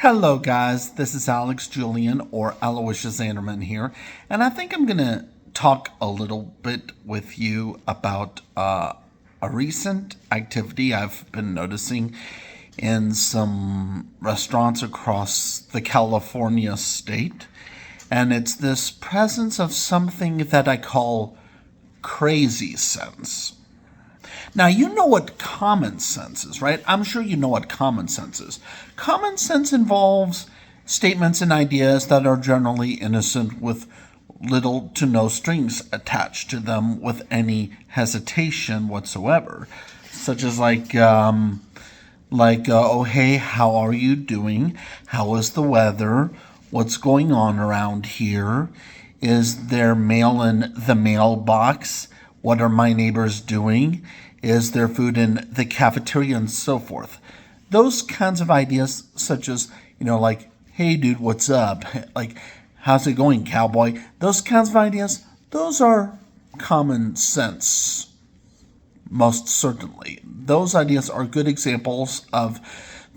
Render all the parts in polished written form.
Hello, guys. This is Alex Julian or Aloysius Zanderman here, and I think I'm going to talk a little bit with you about a recent activity I've been noticing in some restaurants across the California state, and it's this presence of something that I call crazy sense. Now, you know what common sense is, right? I'm sure you know what common sense is. Common sense involves statements and ideas that are generally innocent with little to no strings attached to them with any hesitation whatsoever. Such as oh, hey, how are you doing? How is the weather? What's going on around here? Is there mail in the mailbox? What are my neighbors doing? Is there food in the cafeteria and so forth? Those kinds of ideas, such as, hey dude, what's up? Like, how's it going, cowboy? Those kinds of ideas, those are common sense, most certainly. Those ideas are good examples of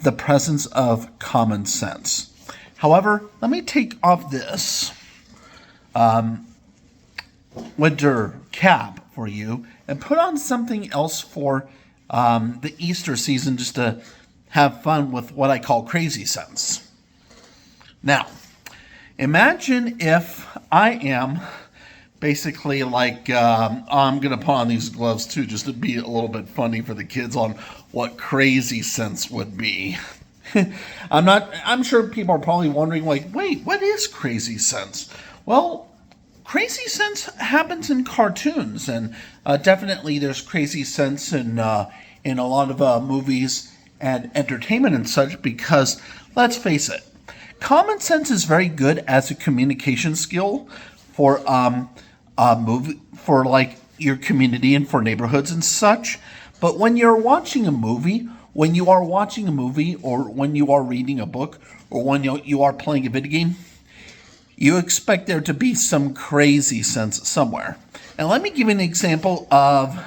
the presence of common sense. However, let me take off this winter cap for you and put on something else for the Easter season, just to have fun with what I call crazy sense. Now, imagine if I am basically I'm going to put on these gloves too, just to be a little bit funny for the kids on what crazy sense would be. I'm sure people are probably wondering, wait, what is crazy sense? Well, crazy sense happens in cartoons, and definitely there's crazy sense in a lot of movies and entertainment and such, because let's face it, common sense is very good as a communication skill for your community and for neighborhoods and such. But when you are watching a movie, or when you are reading a book, or when you are playing a video game, you expect there to be some crazy sense somewhere. And let me give you an example of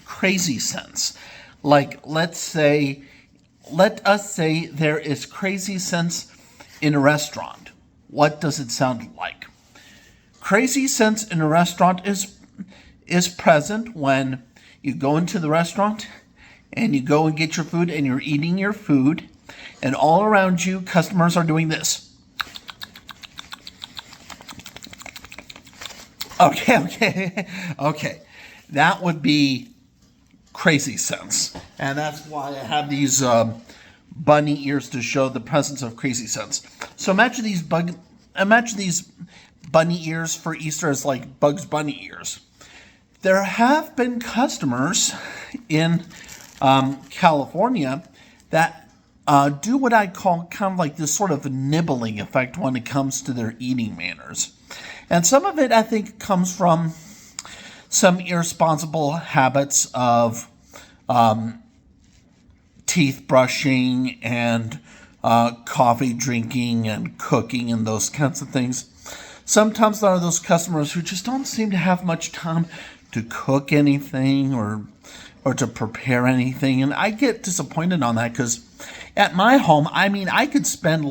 crazy sense. Let us say there is crazy sense in a restaurant. What does it sound like? Crazy sense in a restaurant is present when you go into the restaurant and you go and get your food and you're eating your food, and all around you, customers are doing this. Okay. That would be crazy sense. And that's why I have these bunny ears to show the presence of crazy sense. So imagine these bunny ears for Easter as like Bugs Bunny ears. There have been customers in California that do what I call kind of like this sort of nibbling effect when it comes to their eating manners. And some of it, I think, comes from some irresponsible habits of teeth brushing and coffee drinking and cooking and those kinds of things. Sometimes there are those customers who just don't seem to have much time to cook anything or to prepare anything. And I get disappointed on that, because at my home, I could spend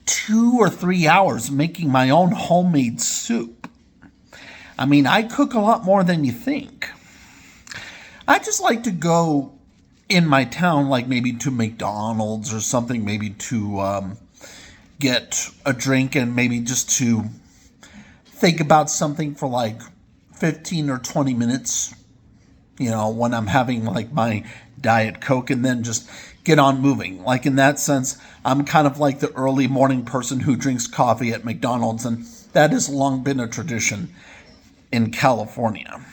2 or 3 hours making my own homemade soup. I cook a lot more than you think. I just like to go in my town, maybe to McDonald's or something, maybe to get a drink and maybe just to think about something for 15 or 20 minutes, when I'm having my Diet Coke, and then just get on moving. In that sense, I'm kind of like the early morning person who drinks coffee at McDonald's, and that has long been a tradition in California.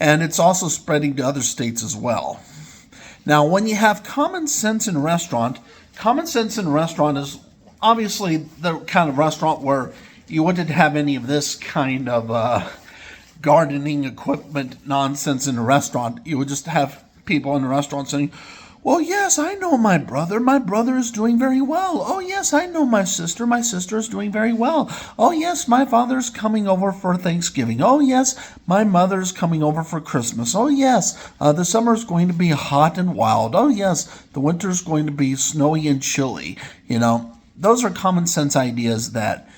And it's also spreading to other states as well. Now, when you have common sense in a restaurant is obviously the kind of restaurant where you wouldn't have any of this kind of gardening equipment nonsense in a restaurant. You would just have people in the restaurant saying, Well, yes, I know my brother. My brother is doing very well. Oh, yes, I know my sister. My sister is doing very well. Oh, yes, my father's coming over for Thanksgiving. Oh, yes, my mother's coming over for Christmas. Oh, yes, the summer's going to be hot and wild. Oh, yes, the winter's going to be snowy and chilly. Those are common sense ideas that,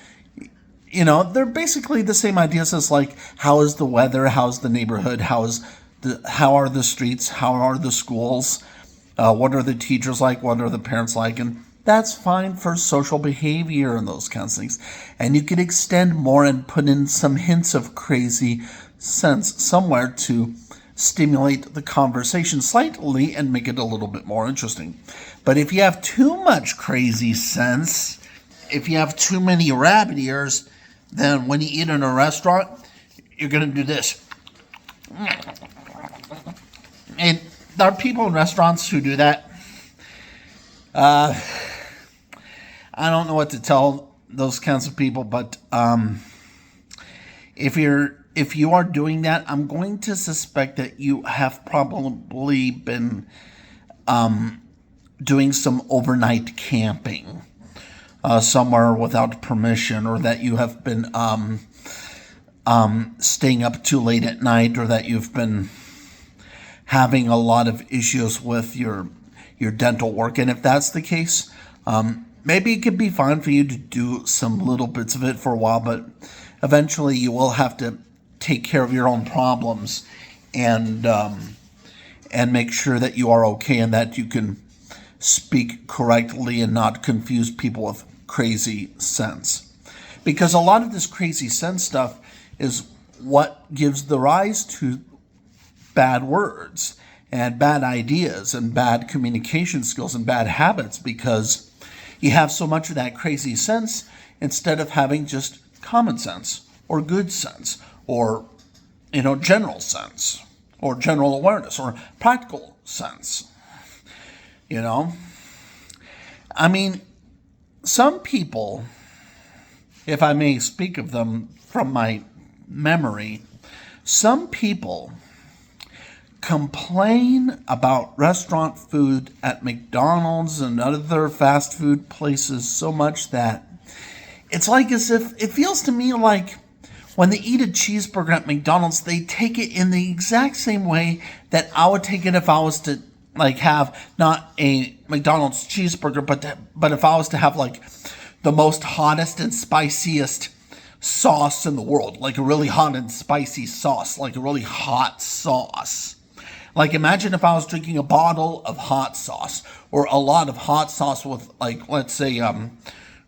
they're basically the same ideas as like, how is the weather? How's the neighborhood? How are the streets? How are the schools? What are the teachers like? What are the parents like? And that's fine for social behavior and those kinds of things. And you can extend more and put in some hints of crazy sense somewhere to stimulate the conversation slightly and make it a little bit more interesting. But if you have too much crazy sense, if you have too many rabbit ears, then when you eat in a restaurant, you're going to do this. And there are people in restaurants who do that. I don't know what to tell those kinds of people, but if you are doing that, I'm going to suspect that you have probably been doing some overnight camping somewhere without permission, or that you have been staying up too late at night, or that you've been having a lot of issues with your dental work. And if that's the case, maybe it could be fine for you to do some little bits of it for a while, but eventually you will have to take care of your own problems and make sure that you are okay and that you can speak correctly and not confuse people with crazy sense. Because a lot of this crazy sense stuff is what gives the rise to bad words and bad ideas and bad communication skills and bad habits, because you have so much of that crazy sense instead of having just common sense or good sense or general sense or general awareness or practical sense. I mean, some people, if I may speak of them from my memory, some people complain about restaurant food at McDonald's and other fast food places so much that it's like as if it feels to me like when they eat a cheeseburger at McDonald's, they take it in the exact same way that I would take it if I was to have not a McDonald's cheeseburger, but if I was to have like the most hottest and spiciest sauce in the world, like a really hot and spicy sauce, like a really hot sauce. Like, imagine if I was drinking a bottle of hot sauce or a lot of hot sauce with, like, let's say,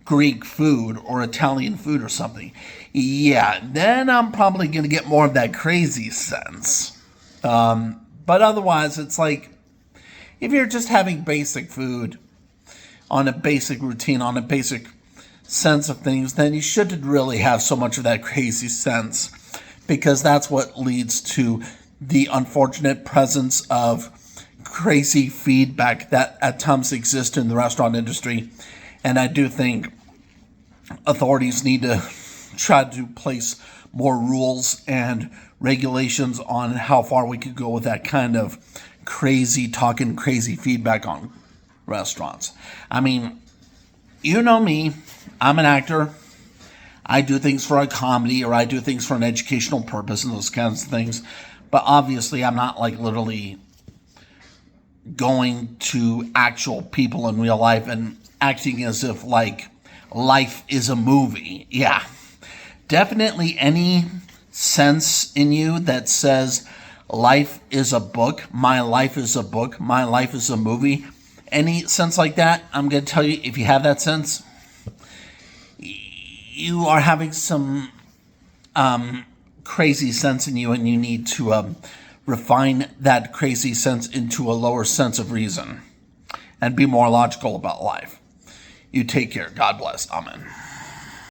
Greek food or Italian food or something. Yeah, then I'm probably going to get more of that crazy sense. But otherwise, it's like, if you're just having basic food on a basic routine, on a basic sense of things, then you shouldn't really have so much of that crazy sense, because that's what leads to the unfortunate presence of crazy feedback that at times exists in the restaurant industry. And I do think authorities need to try to place more rules and regulations on how far we could go with that kind of crazy feedback on restaurants. I mean, you know me, I'm an actor. I do things for a comedy, or I do things for an educational purpose and those kinds of things. But obviously, I'm not like literally going to actual people in real life and acting as if like life is a movie. Yeah. Definitely any sense in you that says life is a book, my life is a book, my life is a movie, any sense like that, I'm going to tell you, if you have that sense, you are having some crazy sense in you, and you need to refine that crazy sense into a lower sense of reason and be more logical about life. You take care. God bless. Amen.